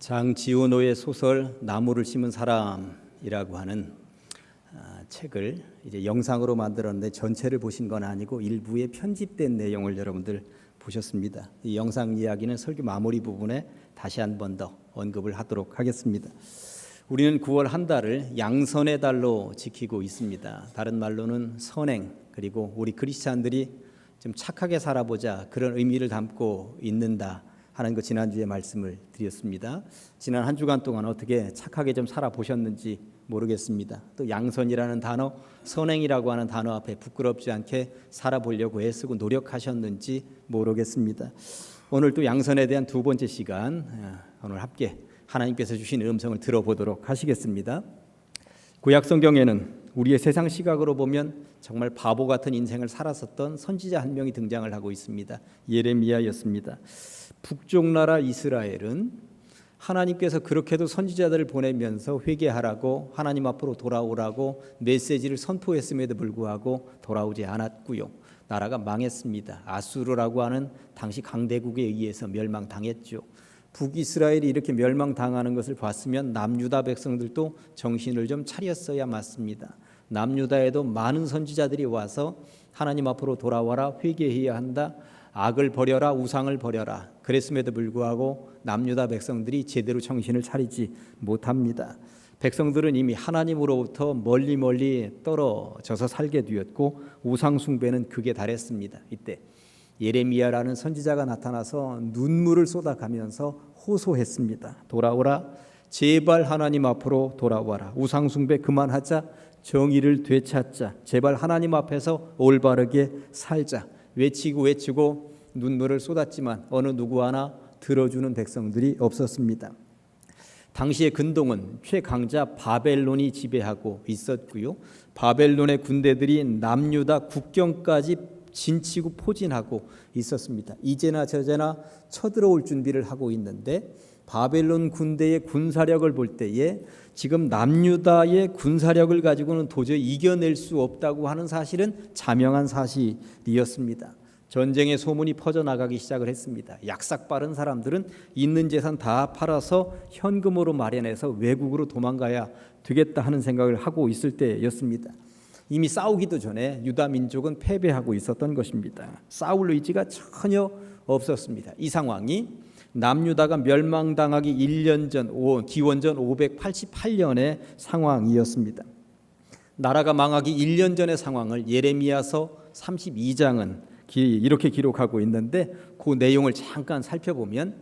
장지훈호의 소설 나무를 심은 사람이라고 하는 책을 이제 영상으로 만들었는데 전체를 보신 건 아니고 일부의 편집된 내용을 여러분들 보셨습니다. 이 영상 이야기는 설교 마무리 부분에 다시 한 번 더 언급을 하도록 하겠습니다. 우리는 9월 한 달을 양선의 달로 지키고 있습니다. 다른 말로는 선행, 그리고 우리 크리스찬들이 좀 착하게 살아보자, 그런 의미를 담고 있는다 하는 거 지난주에 말씀을 드렸습니다. 지난 한 주간 동안 어떻게 착하게 좀 살아보셨는지 모르겠습니다. 또 양선이라는 단어, 선행이라고 하는 단어 앞에 부끄럽지 않게 살아보려고 애쓰고 노력하셨는지 모르겠습니다. 오늘 또 양선에 대한 두 번째 시간, 오늘 함께 하나님께서 주신 음성을 들어보도록 하시겠습니다. 구약 성경에는 우리의 세상 시각으로 보면 정말 바보 같은 인생을 살았었던 선지자 한 명이 등장을 하고 있습니다. 예레미야였습니다. 북쪽 나라 이스라엘은 하나님께서 그렇게도 선지자들을 보내면서 회개하라고, 하나님 앞으로 돌아오라고 메시지를 선포했음에도 불구하고 돌아오지 않았고요. 나라가 망했습니다. 아수르라고 하는 당시 강대국에 의해서 멸망당했죠. 북이스라엘이 이렇게 멸망당하는 것을 봤으면 남유다 백성들도 정신을 좀 차렸어야 맞습니다. 남유다에도 많은 선지자들이 와서 하나님 앞으로 돌아와라, 회개해야 한다, 악을 버려라, 우상을 버려라, 그랬음에도 불구하고 남유다 백성들이 제대로 정신을 차리지 못합니다. 백성들은 이미 하나님으로부터 멀리 떨어져서 살게 되었고 우상 숭배는 극에 달했습니다. 이때 예레미야라는 선지자가 나타나서 눈물을 쏟아가면서 호소했습니다. 돌아오라, 제발 하나님 앞으로 돌아와라, 우상 숭배 그만하자, 정의를 되찾자, 제발 하나님 앞에서 올바르게 살자, 외치고 눈물을 쏟았지만 어느 누구 하나 들어주는 백성들이 없었습니다. 당시의 근동은 최강자 바벨론이 지배하고 있었고요. 바벨론의 군대들이 남유다 국경까지 진치고 포진하고 있었습니다. 이제나 저제나 쳐들어올 준비를 하고 있는데 바벨론 군대의 군사력을 볼 때에 지금 남유다의 군사력을 가지고는 도저히 이겨낼 수 없다고 하는 사실은 자명한 사실이었습니다. 전쟁의 소문이 퍼져나가기 시작을 했습니다. 약삭 빠른 사람들은 있는 재산 다 팔아서 현금으로 마련해서 외국으로 도망가야 되겠다 하는 생각을 하고 있을 때였습니다. 이미 싸우기도 전에 유다 민족은 패배하고 있었던 것입니다. 싸울 의지가 전혀 없었습니다. 이 상황이 남유다가 멸망당하기 1년 전, 기원전 588년의 상황이었습니다. 나라가 망하기 1년 전의 상황을 예레미야서 32장은 이렇게 기록하고 있는데 그 내용을 잠깐 살펴보면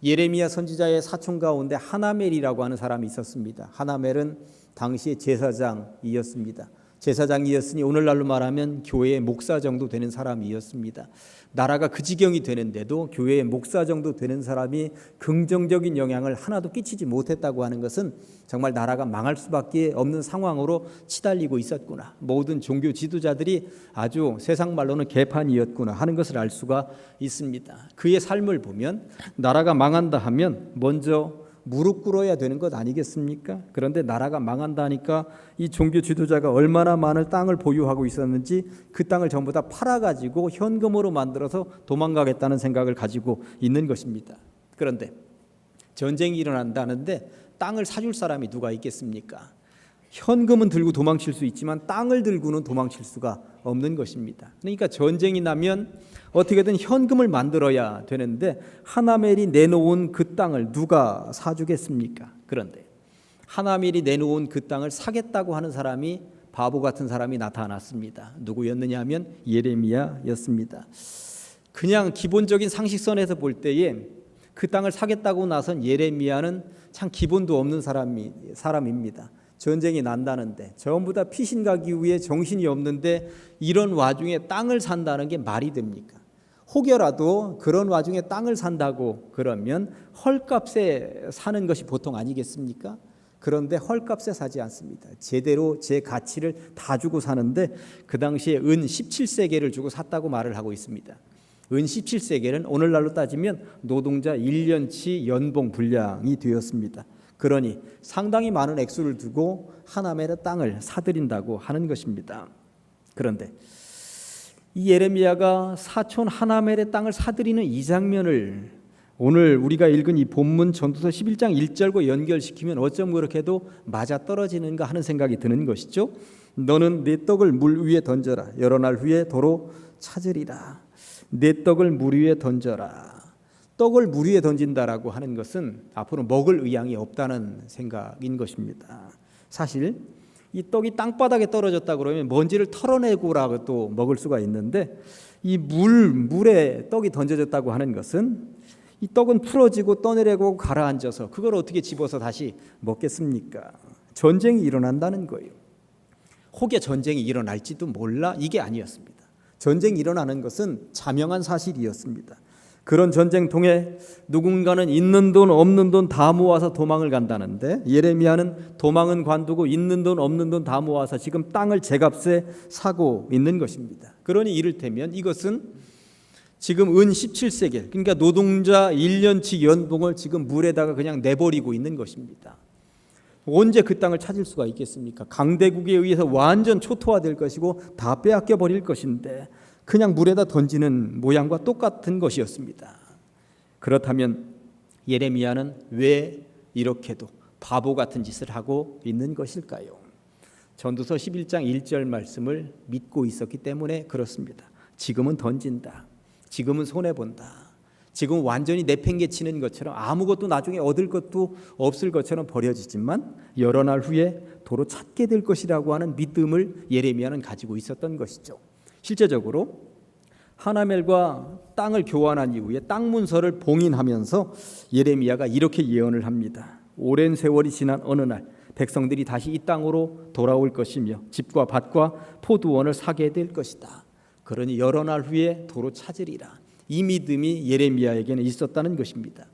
예레미야 선지자의 사촌 가운데 하나멜이라고 하는 사람이 있었습니다. 하나멜은 당시의 제사장이었습니다. 제사장이었으니 오늘날로 말하면 교회의 목사 정도 되는 사람이었습니다. 나라가 그 지경이 되는데도 교회의 목사 정도 되는 사람이 긍정적인 영향을 하나도 끼치지 못했다고 하는 것은 정말 나라가 망할 수밖에 없는 상황으로 치달리고 있었구나, 모든 종교 지도자들이 아주 세상 말로는 개판이었구나 하는 것을 알 수가 있습니다. 그의 삶을 보면 나라가 망한다 하면 먼저 무릎 꿇어야 되는 것 아니겠습니까? 그런데 나라가 망한다니까 이 종교 지도자가 얼마나 많은 땅을 보유하고 있었는지 그 땅을 전부 다 팔아가지고 현금으로 만들어서 도망가겠다는 생각을 가지고 있는 것입니다. 그런데 전쟁이 일어난다는데 땅을 사줄 사람이 누가 있겠습니까? 현금은 들고 도망칠 수 있지만 땅을 들고는 도망칠 수가 없는 것입니다. 그러니까 전쟁이 나면 어떻게든 현금을 만들어야 되는데 하나멜이 내놓은 그 땅을 누가 사주겠습니까? 그런데 하나멜이 내놓은 그 땅을 사겠다고 하는 사람이, 바보 같은 사람이 나타났습니다. 누구였느냐 하면 예레미야였습니다. 그냥 기본적인 상식선에서 볼 때에 그 땅을 사겠다고 나선 예레미야는 참 기본도 없는 사람입니다. 전쟁이 난다는데 전부 다 피신 가기 위해 정신이 없는데 이런 와중에 땅을 산다는 게 말이 됩니까? 혹여라도 그런 와중에 땅을 산다고 그러면 헐값에 사는 것이 보통 아니겠습니까? 그런데 헐값에 사지 않습니다. 제대로 제 가치를 다 주고 사는데 그 당시에 은 17세겔을 주고 샀다고 말을 하고 있습니다. 은 17세겔은 오늘날로 따지면 노동자 1년치 연봉 분량이 되었습니다. 그러니 상당히 많은 액수를 두고 하나멜의 땅을 사들인다고 하는 것입니다. 그런데 이 예레미야가 사촌 하나멜의 땅을 사들이는 이 장면을 오늘 우리가 읽은 이 본문 전도서 11장 1절과 연결시키면 어쩜 그렇게도 맞아떨어지는가 하는 생각이 드는 것이죠. 너는 내 떡을 물 위에 던져라. 여러 날 후에 도로 찾으리라. 내 떡을 물 위에 던져라. 떡을 물 위에 던진다라고 하는 것은 앞으로 먹을 의향이 없다는 생각인 것입니다. 사실 이 떡이 땅바닥에 떨어졌다 그러면 먼지를 털어내고라고 또 먹을 수가 있는데, 이 물에 떡이 던져졌다고 하는 것은 이 떡은 풀어지고 떠내려고 가라앉아서 그걸 어떻게 집어서 다시 먹겠습니까? 전쟁이 일어난다는 거예요. 혹여 전쟁이 일어날지도 몰라, 이게 아니었습니다. 전쟁이 일어나는 것은 자명한 사실이었습니다. 그런 전쟁통에 누군가는 있는 돈 없는 돈 다 모아서 도망을 간다는데, 예레미야는 도망은 관두고 있는 돈 없는 돈 다 모아서 지금 땅을 제값에 사고 있는 것입니다. 그러니 이를테면 이것은 지금 은 17세겔, 그러니까 노동자 1년치 연봉을 지금 물에다가 그냥 내버리고 있는 것입니다. 언제 그 땅을 찾을 수가 있겠습니까? 강대국에 의해서 완전 초토화될 것이고 다 빼앗겨 버릴 것인데 그냥 물에다 던지는 모양과 똑같은 것이었습니다. 그렇다면 예레미야는 왜 이렇게도 바보 같은 짓을 하고 있는 것일까요? 전도서 11장 1절 말씀을 믿고 있었기 때문에 그렇습니다. 지금은 던진다. 지금은 손해본다. 지금 완전히 내팽개치는 것처럼 아무것도 나중에 얻을 것도 없을 것처럼 버려지지만 여러 날 후에 도로 찾게 될 것이라고 하는 믿음을 예레미야는 가지고 있었던 것이죠. 실제적으로 하나멜과 땅을 교환한 이후에 땅 문서를 봉인하면서 예레미야가 이렇게 예언을 합니다. 오랜 세월이 지난 어느 날 백성들이 다시 이 땅으로 돌아올 것이며 집과 밭과 포도원을 사게 될 것이다. 그러니 여러 날 후에 도로 찾으리라. 이 믿음이 예레미야에게는 있었다는 것입니다.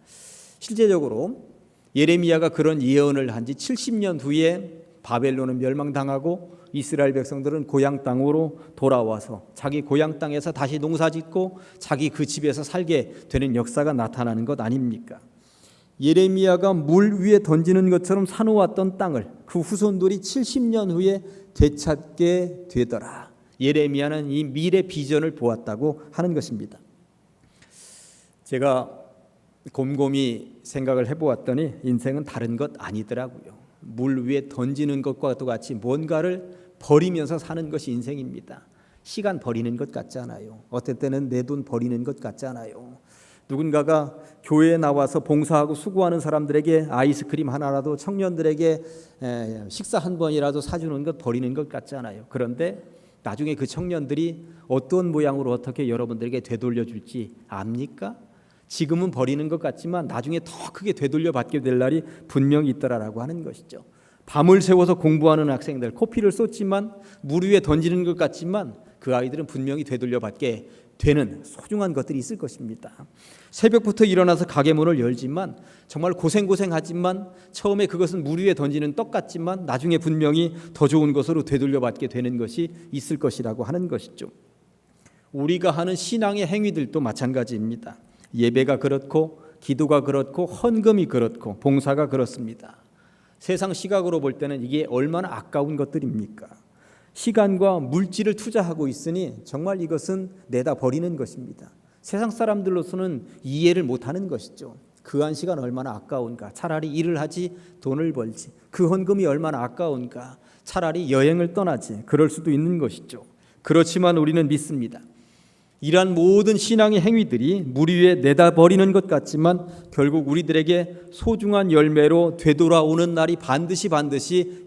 실제적으로 예레미야가 그런 예언을 한 지 70년 후에 바벨론은 멸망당하고 이스라엘 백성들은 고향 땅으로 돌아와서 자기 고향 땅에서 다시 농사짓고 자기 그 집에서 살게 되는 역사가 나타나는 것 아닙니까? 예레미야가 물 위에 던지는 것처럼 사놓았던 땅을 그 후손들이 70년 후에 되찾게 되더라. 예레미야는 이 미래 비전을 보았다고 하는 것입니다. 제가 곰곰이 생각을 해보았더니 인생은 다른 것 아니더라고요. 물 위에 던지는 것과 똑같이 뭔가를 버리면서 사는 것이 인생입니다. 시간 버리는 것 같잖아요. 어떨 때는 내 돈 버리는 것 같잖아요. 누군가가 교회에 나와서 봉사하고 수고하는 사람들에게 아이스크림 하나라도, 청년들에게 식사 한 번이라도 사주는 것 버리는 것 같잖아요. 그런데 나중에 그 청년들이 어떤 모양으로 어떻게 여러분들에게 되돌려 줄지 압니까? 지금은 버리는 것 같지만 나중에 더 크게 되돌려 받게 될 날이 분명히 있더라라고 하는 것이죠. 밤을 새워서 공부하는 학생들, 코피를 쏟지만 물 위에 던지는 것 같지만 그 아이들은 분명히 되돌려 받게 되는 소중한 것들이 있을 것입니다. 새벽부터 일어나서 가게 문을 열지만 정말 고생하지만 처음에 그것은 물 위에 던지는 떡 같지만 나중에 분명히 더 좋은 것으로 되돌려 받게 되는 것이 있을 것이라고 하는 것이죠. 우리가 하는 신앙의 행위들도 마찬가지입니다. 예배가 그렇고 기도가 그렇고 헌금이 그렇고 봉사가 그렇습니다. 세상 시각으로 볼 때는 이게 얼마나 아까운 것들입니까? 시간과 물질을 투자하고 있으니 정말 이것은 내다 버리는 것입니다. 세상 사람들로서는 이해를 못하는 것이죠. 그 한 시간 얼마나 아까운가. 차라리 일을 하지 돈을 벌지. 그 헌금이 얼마나 아까운가. 차라리 여행을 떠나지. 그럴 수도 있는 것이죠. 그렇지만 우리는 믿습니다. 이러한 모든 신앙의 행위들이 물 위에 내다 버리는 것 같지만 결국 우리들에게 소중한 열매로 되돌아오는 날이 반드시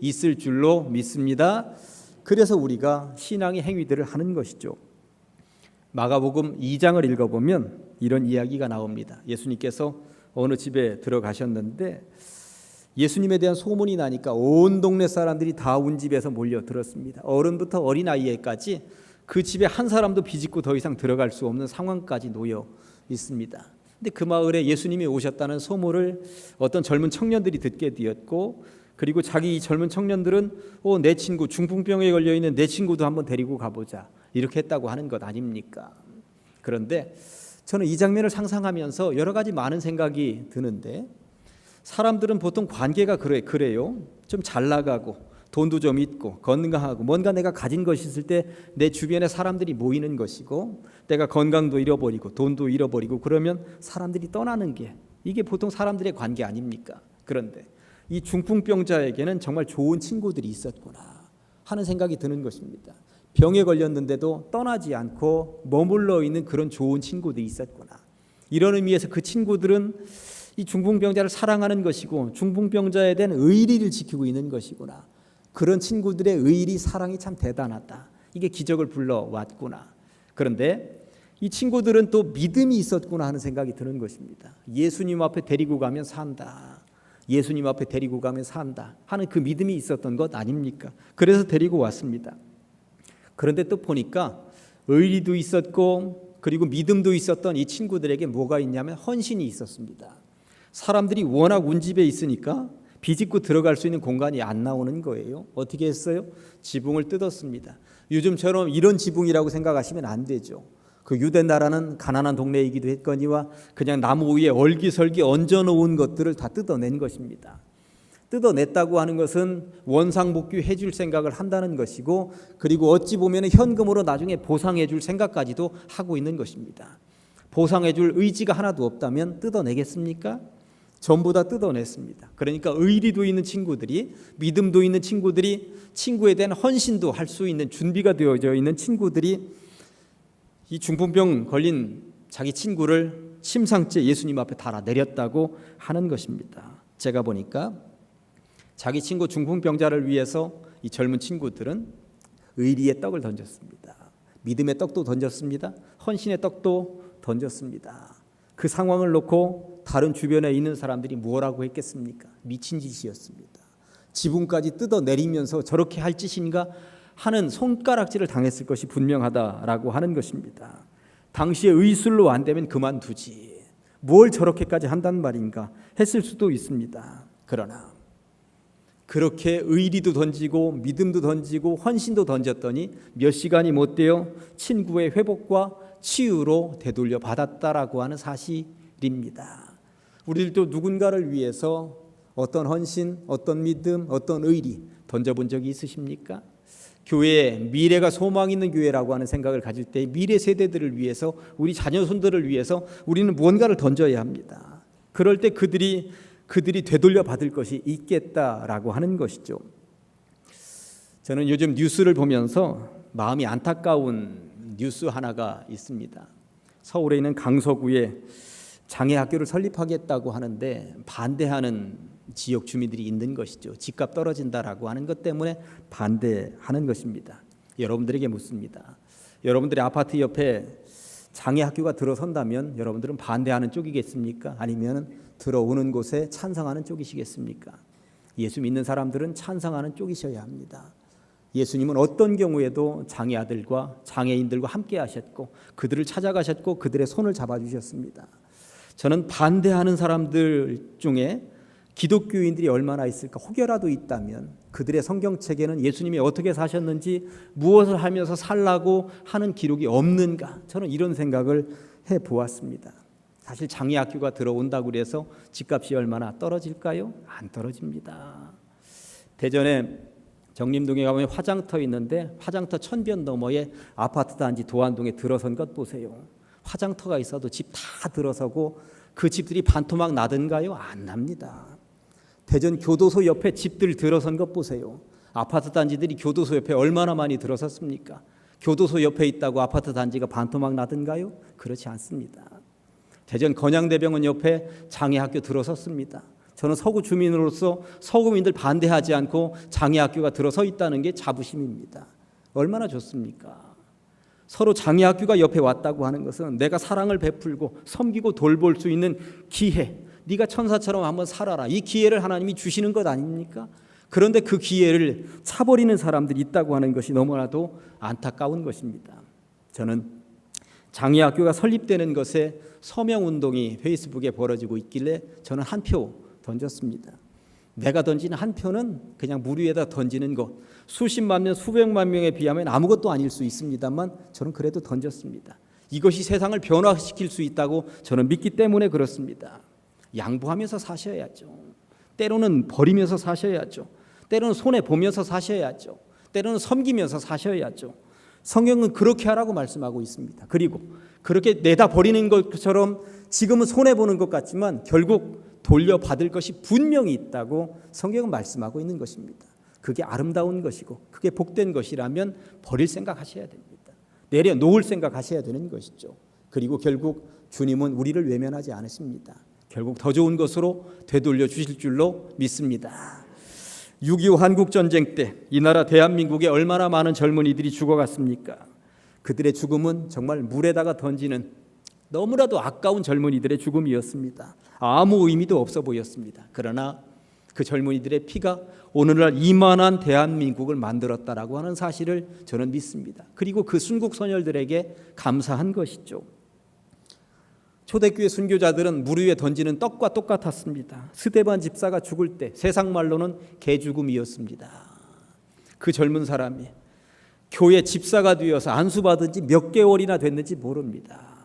있을 줄로 믿습니다. 그래서 우리가 신앙의 행위들을 하는 것이죠. 마가복음 2장을 읽어보면 이런 이야기가 나옵니다. 예수님께서 어느 집에 들어가셨는데 예수님에 대한 소문이 나니까 온 동네 사람들이 다 온 집에서 몰려들었습니다. 어른부터 어린아이에까지 그 집에 한 사람도 비집고 더 이상 들어갈 수 없는 상황까지 놓여 있습니다. 근데 그 마을에 예수님이 오셨다는 소문을 어떤 젊은 청년들이 듣게 되었고, 그리고 자기 젊은 청년들은 내 친구 중풍병에 걸려있는 내 친구도 한번 데리고 가보자 이렇게 했다고 하는 것 아닙니까? 그런데 저는 이 장면을 상상하면서 여러 가지 많은 생각이 드는데, 사람들은 보통 관계가 그래요. 좀 잘 나가고 돈도 좀 있고 건강하고 뭔가 내가 가진 것이 있을 때 내 주변에 사람들이 모이는 것이고, 내가 건강도 잃어버리고 돈도 잃어버리고 그러면 사람들이 떠나는 게 이게 보통 사람들의 관계 아닙니까? 그런데 이 중풍병자에게는 정말 좋은 친구들이 있었구나 하는 생각이 드는 것입니다. 병에 걸렸는데도 떠나지 않고 머물러 있는 그런 좋은 친구들이 있었구나. 이런 의미에서 그 친구들은 이 중풍병자를 사랑하는 것이고 중풍병자에 대한 의리를 지키고 있는 것이구나. 그런 친구들의 의리, 사랑이 참 대단하다. 이게 기적을 불러왔구나. 그런데 이 친구들은 또 믿음이 있었구나 하는 생각이 드는 것입니다. 예수님 앞에 데리고 가면 산다. 예수님 앞에 데리고 가면 산다 하는 그 믿음이 있었던 것 아닙니까? 그래서 데리고 왔습니다. 그런데 또 보니까 의리도 있었고 그리고 믿음도 있었던 이 친구들에게 뭐가 있냐면 헌신이 있었습니다. 사람들이 워낙 운집에 있으니까 비집고 들어갈 수 있는 공간이 안 나오는 거예요. 어떻게 했어요? 지붕을 뜯었습니다. 요즘처럼 이런 지붕이라고 생각하시면 안 되죠. 그 유대 나라는 가난한 동네이기도 했거니와 그냥 나무 위에 얼기설기 얹어놓은 것들을 다 뜯어낸 것입니다. 뜯어냈다고 하는 것은 원상복귀 해줄 생각을 한다는 것이고, 그리고 어찌 보면 현금으로 나중에 보상해줄 생각까지도 하고 있는 것입니다. 보상해줄 의지가 하나도 없다면 뜯어내겠습니까? 전부 다 뜯어냈습니다. 그러니까 의리도 있는 친구들이, 믿음도 있는 친구들이, 친구에 대한 헌신도 할 수 있는 준비가 되어져 있는 친구들이 이 중풍병 걸린 자기 친구를 침상째 예수님 앞에 달아내렸다고 하는 것입니다. 제가 보니까 자기 친구 중풍병자를 위해서 이 젊은 친구들은 의리의 떡을 던졌습니다. 믿음의 떡도 던졌습니다. 헌신의 떡도 던졌습니다. 그 상황을 놓고 다른 주변에 있는 사람들이 뭐라고 했겠습니까? 미친 짓이었습니다. 지붕까지 뜯어내리면서 저렇게 할 짓인가 하는 손가락질을 당했을 것이 분명하다라고 하는 것입니다. 당시에 의술로 안 되면 그만두지, 뭘 저렇게까지 한단 말인가 했을 수도 있습니다. 그러나 그렇게 의리도 던지고 믿음도 던지고 헌신도 던졌더니 몇 시간이 못 되어 친구의 회복과 치유로 되돌려 받았다라고 하는 사실입니다. 우리들도 누군가를 위해서 어떤 헌신, 어떤 믿음, 어떤 의리 던져본 적이 있으십니까? 교회에 미래가 소망 있는 교회라고 하는 생각을 가질 때 미래 세대들을 위해서, 우리 자녀손들을 위해서 우리는 무언가를 던져야 합니다. 그럴 때 그들이 되돌려 받을 것이 있겠다라고 하는 것이죠. 저는 요즘 뉴스를 보면서 마음이 안타까운 뉴스 하나가 있습니다. 서울에 있는 강서구에 장애학교를 설립하겠다고 하는데 반대하는 지역 주민들이 있는 것이죠. 집값 떨어진다라고 하는 것 때문에 반대하는 것입니다. 여러분들에게 묻습니다. 여러분들의 아파트 옆에 장애학교가 들어선다면 여러분들은 반대하는 쪽이겠습니까? 아니면 들어오는 곳에 찬성하는 쪽이시겠습니까? 예수 믿는 사람들은 찬성하는 쪽이셔야 합니다. 예수님은 어떤 경우에도 장애 아들과 장애인들과 함께 하셨고 그들을 찾아가셨고 그들의 손을 잡아주셨습니다. 저는 반대하는 사람들 중에 기독교인들이 얼마나 있을까? 혹여라도 있다면 그들의 성경책에는 예수님이 어떻게 사셨는지, 무엇을 하면서 살라고 하는 기록이 없는가? 저는 이런 생각을 해보았습니다. 사실 장애학교가 들어온다고 해서 집값이 얼마나 떨어질까요? 안 떨어집니다. 대전에 정림동에 가면 화장터 있는데 화장터 1000변 너머에 아파트 단지 도안동에 들어선 것 보세요. 화장터가 있어도 집 다 들어서고 그 집들이 반토막 나든가요? 안 납니다. 대전 교도소 옆에 집들 들어선 것 보세요. 아파트 단지들이 교도소 옆에 얼마나 많이 들어섰습니까? 교도소 옆에 있다고 아파트 단지가 반토막 나든가요? 그렇지 않습니다. 대전 건양대병원 옆에 장애학교 들어섰습니다. 저는 서구 주민으로서 서구민들 반대하지 않고 장애학교가 들어서 있다는 게 자부심입니다. 얼마나 좋습니까? 서로 장애학교가 옆에 왔다고 하는 것은 내가 사랑을 베풀고 섬기고 돌볼 수 있는 기회, 네가 천사처럼 한번 살아라, 이 기회를 하나님이 주시는 것 아닙니까? 그런데 그 기회를 차버리는 사람들이 있다고 하는 것이 너무나도 안타까운 것입니다. 저는 장애학교가 설립되는 것에 서명운동이 페이스북에 벌어지고 있길래 저는 한 표 던졌습니다. 내가 던지는 한 표는 그냥 물 위에다 던지는 것, 수십만 명, 수백만 명에 비하면 아무것도 아닐 수 있습니다만 저는 그래도 던졌습니다. 이것이 세상을 변화시킬 수 있다고 저는 믿기 때문에 그렇습니다. 양보하면서 사셔야죠. 때로는 버리면서 사셔야죠. 때로는 손해 보면서 사셔야죠. 때로는 섬기면서 사셔야죠. 성경은 그렇게 하라고 말씀하고 있습니다. 그리고 그렇게 내다 버리는 것처럼 지금은 손해 보는 것 같지만 결국 돌려받을 것이 분명히 있다고 성경은 말씀하고 있는 것입니다. 그게 아름다운 것이고 그게 복된 것이라면 버릴 생각하셔야 됩니다. 내려놓을 생각하셔야 되는 것이죠. 그리고 결국 주님은 우리를 외면하지 않으십니다. 결국 더 좋은 것으로 되돌려 주실 줄로 믿습니다. 6.25 한국전쟁 때 이 나라 대한민국에 얼마나 많은 젊은이들이 죽어갔습니까? 그들의 죽음은 정말 물에다가 던지는 너무나도 아까운 젊은이들의 죽음이었습니다. 아무 의미도 없어 보였습니다. 그러나 그 젊은이들의 피가 오늘날 이만한 대한민국을 만들었다라고 하는 사실을 저는 믿습니다. 그리고 그 순국 선열들에게 감사한 것이죠. 초대교회 순교자들은 물 위에 던지는 떡과 똑같았습니다. 스데반 집사가 죽을 때 세상 말로는 개죽음이었습니다. 그 젊은 사람이 교회 집사가 되어서 안수받은 지 몇 개월이나 됐는지 모릅니다.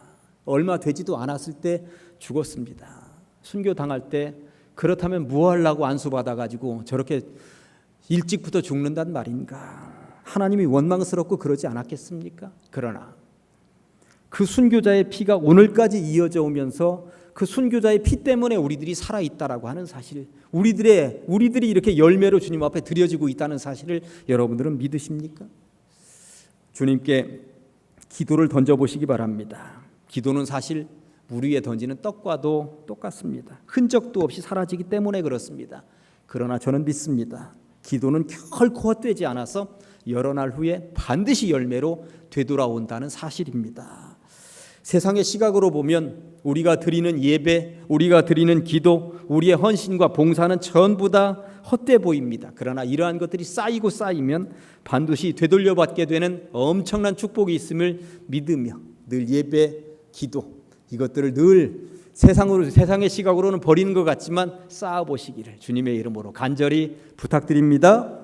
얼마 되지도 않았을 때 죽었습니다. 순교당할 때 그렇다면 뭐 하려고 안수받아가지고 저렇게 일찍부터 죽는단 말인가. 하나님이 원망스럽고 그러지 않았겠습니까? 그러나 그 순교자의 피가 오늘까지 이어져 오면서 그 순교자의 피 때문에 우리들이 살아있다라고 하는 사실, 우리들이 이렇게 열매로 주님 앞에 드려지고 있다는 사실을 여러분들은 믿으십니까? 주님께 기도를 던져보시기 바랍니다. 기도는 사실 물 위에 던지는 떡과도 똑같습니다. 흔적도 없이 사라지기 때문에 그렇습니다. 그러나 저는 믿습니다. 기도는 결코 헛되지 않아서 여러 날 후에 반드시 열매로 되돌아온다는 사실입니다. 세상의 시각으로 보면 우리가 드리는 예배, 우리가 드리는 기도, 우리의 헌신과 봉사는 전부 다 헛돼 보입니다. 그러나 이러한 것들이 쌓이고 쌓이면 반드시 되돌려받게 되는 엄청난 축복이 있음을 믿으며 늘 예배, 기도 이것들을 늘 세상의 시각으로는 버리는 것 같지만 쌓아보시기를 주님의 이름으로 간절히 부탁드립니다.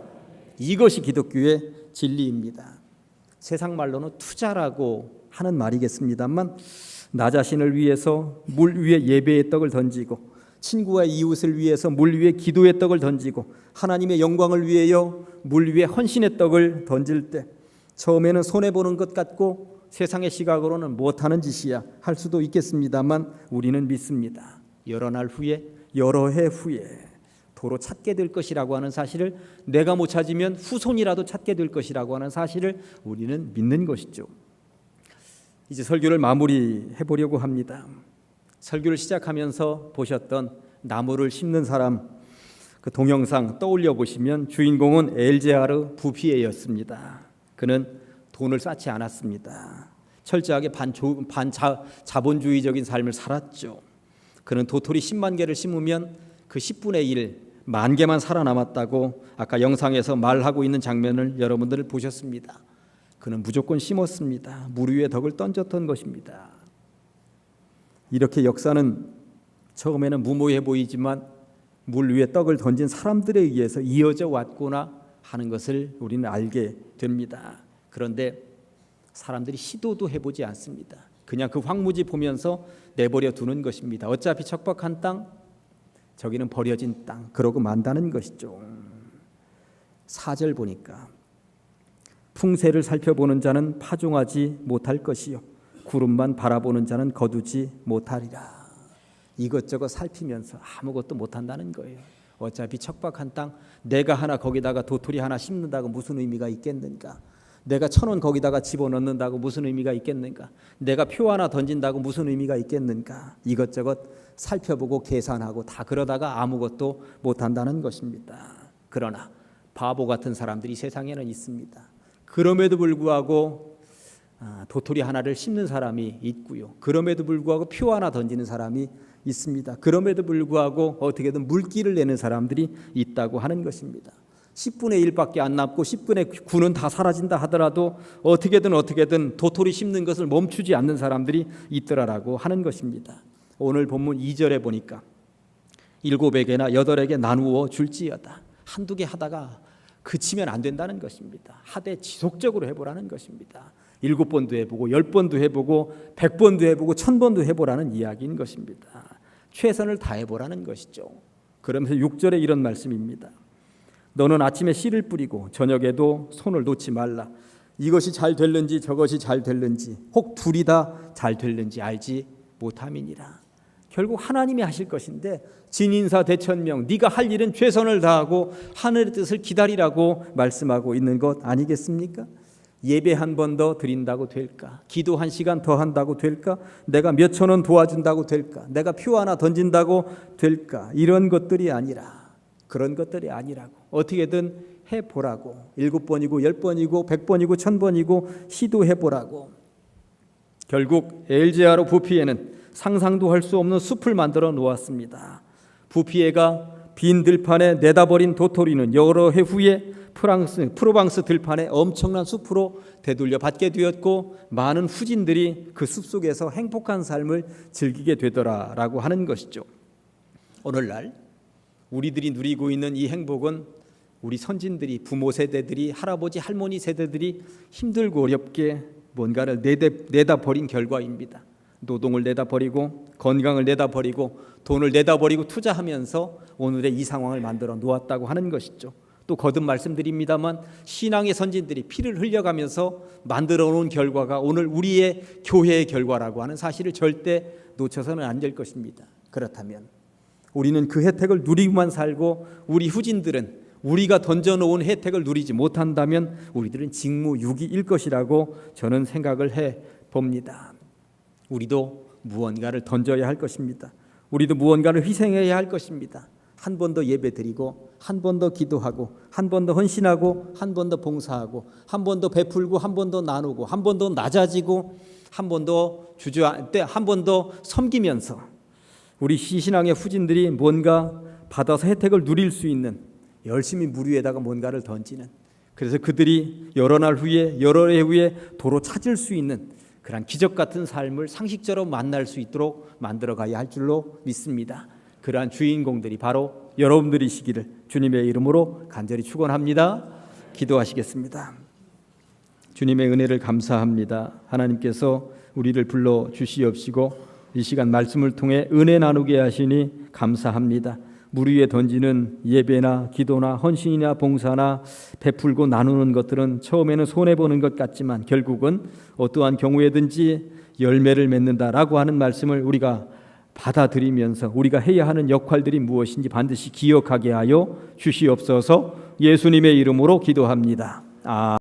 이것이 기독교의 진리입니다. 세상 말로는 투자라고 하는 말이겠습니다만 나 자신을 위해서 물 위에 예배의 떡을 던지고 친구와 이웃을 위해서 물 위에 기도의 떡을 던지고 하나님의 영광을 위하여 물 위에 헌신의 떡을 던질 때 처음에는 손해보는 것 같고 세상의 시각으로는 못하는 짓이야 할 수도 있겠습니다만 우리는 믿습니다. 여러 날 후에 여러 해 후에 도로 찾게 될 것이라고 하는 사실을 내가 못 찾으면 후손이라도 찾게 될 것이라고 하는 사실을 우리는 믿는 것이죠. 이제 설교를 마무리해 보려고 합니다. 설교를 시작하면서 보셨던 나무를 심는 사람 그 동영상 떠올려 보시면 주인공은 엘제하르 부피에였습니다. 그는 돈을 쌓지 않았습니다. 철저하게 자본주의적인 삶을 살았죠. 그는 도토리 10만 개를 심으면 그 10분의 1, 1만 개만 살아남았다고 아까 영상에서 말하고 있는 장면을 여러분들 보셨습니다. 그는 무조건 심었습니다. 물 위에 덕을 던졌던 것입니다. 이렇게 역사는 처음에는 무모해 보이지만 물 위에 떡을 던진 사람들에 의해서 이어져 왔구나 하는 것을 우리는 알게 됩니다. 그런데 사람들이 시도도 해보지 않습니다. 그냥 그 황무지 보면서 내버려 두는 것입니다. 어차피 척박한 땅, 저기는 버려진 땅, 그러고 만다는 것이죠. 4절 보니까 풍세를 살펴보는 자는 파종하지 못할 것이요 구름만 바라보는 자는 거두지 못하리라. 이것저것 살피면서 아무것도 못한다는 거예요. 어차피 척박한 땅, 내가 하나 거기다가 도토리 하나 심는다고 무슨 의미가 있겠는가? 내가 1,000원 거기다가 집어넣는다고 무슨 의미가 있겠는가? 내가 표 하나 던진다고 무슨 의미가 있겠는가? 이것저것 살펴보고 계산하고 다 그러다가 아무것도 못한다는 것입니다. 그러나 바보 같은 사람들이 세상에는 있습니다. 그럼에도 불구하고 도토리 하나를 심는 사람이 있고요. 그럼에도 불구하고 표 하나 던지는 사람이 있습니다. 그럼에도 불구하고 어떻게든 물기를 내는 사람들이 있다고 하는 것입니다. 10분의 1밖에 안 남고 10분의 9는 다 사라진다 하더라도 어떻게든 도토리 심는 것을 멈추지 않는 사람들이 있더라라고 하는 것입니다. 오늘 본문 2절에 보니까 7에게나 8에게 나누어 줄지어다. 한두 개 하다가 그치면 안 된다는 것입니다. 하되 지속적으로 해보라는 것입니다. 7번도 해보고 10번도 해보고 100번도 해보고 1000번도 해보라는 이야기인 것입니다. 최선을 다해보라는 것이죠. 그러면서 6절에 이런 말씀입니다. 너는 아침에 씨를 뿌리고 저녁에도 손을 놓지 말라. 이것이 잘 될는지 저것이 잘 될는지 혹 둘이 다 잘 될는지 알지 못함이니라. 결국 하나님이 하실 것인데 진인사 대천명, 네가 할 일은 최선을 다하고 하늘의 뜻을 기다리라고 말씀하고 있는 것 아니겠습니까? 예배 한 번 더 드린다고 될까? 기도 한 시간 더 한다고 될까? 내가 몇 천 원 도와준다고 될까? 내가 표 하나 던진다고 될까? 이런 것들이 아니라, 그런 것들이 아니라고, 어떻게든 해보라고, 7번이고 10번이고 100번이고 1000번이고 시도해보라고. 결국 엘제하로 부피에는 상상도 할 수 없는 숲을 만들어 놓았습니다. 부피에가 빈 들판에 내다버린 도토리는 여러 해 후에 프로방스 들판에 엄청난 숲으로 되돌려 받게 되었고, 많은 후진들이 그 숲속에서 행복한 삶을 즐기게 되더라라고 하는 것이죠. 오늘날 우리들이 누리고 있는 이 행복은 우리 선진들이, 부모 세대들이, 할아버지 할머니 세대들이 힘들고 어렵게 뭔가를 내다 버린 결과입니다. 노동을 내다 버리고 건강을 내다 버리고 돈을 내다 버리고 투자하면서 오늘의 이 상황을 만들어 놓았다고 하는 것이죠. 또 거듭 말씀드립니다만 신앙의 선진들이 피를 흘려가면서 만들어 놓은 결과가 오늘 우리의 교회의 결과라고 하는 사실을 절대 놓쳐서는 안 될 것입니다. 그렇다면 우리는 그 혜택을 누리고만 살고 우리 후진들은 우리가 던져놓은 혜택을 누리지 못한다면 우리들은 직무유기일 것이라고 저는 생각을 해봅니다. 우리도 무언가를 던져야 할 것입니다. 우리도 무언가를 희생해야 할 것입니다. 한 번 더 예배드리고 한 번 더 기도하고 한 번 더 헌신하고 한 번 더 봉사하고 한 번 더 베풀고 한 번 더 나누고 한 번 더 낮아지고 한 번 더 섬기면서 우리 시신앙의 후진들이 뭔가 받아서 혜택을 누릴 수 있는, 열심히 물 위에다가 뭔가를 던지는, 그래서 그들이 여러 날 후에 여러 해 후에 도로 찾을 수 있는 그런 기적 같은 삶을 상식적으로 만날 수 있도록 만들어가야 할 줄로 믿습니다. 그러한 주인공들이 바로 여러분들이시기를 주님의 이름으로 간절히 축원합니다. 기도하시겠습니다. 주님의 은혜를 감사합니다. 하나님께서 우리를 불러 주시옵시고 이 시간 말씀을 통해 은혜 나누게 하시니 감사합니다. 물 위에 던지는 예배나 기도나 헌신이나 봉사나 베풀고 나누는 것들은 처음에는 손해보는 것 같지만 결국은 어떠한 경우에든지 열매를 맺는다라고 하는 말씀을 우리가 받아들이면서 우리가 해야 하는 역할들이 무엇인지 반드시 기억하게 하여 주시옵소서. 예수님의 이름으로 기도합니다.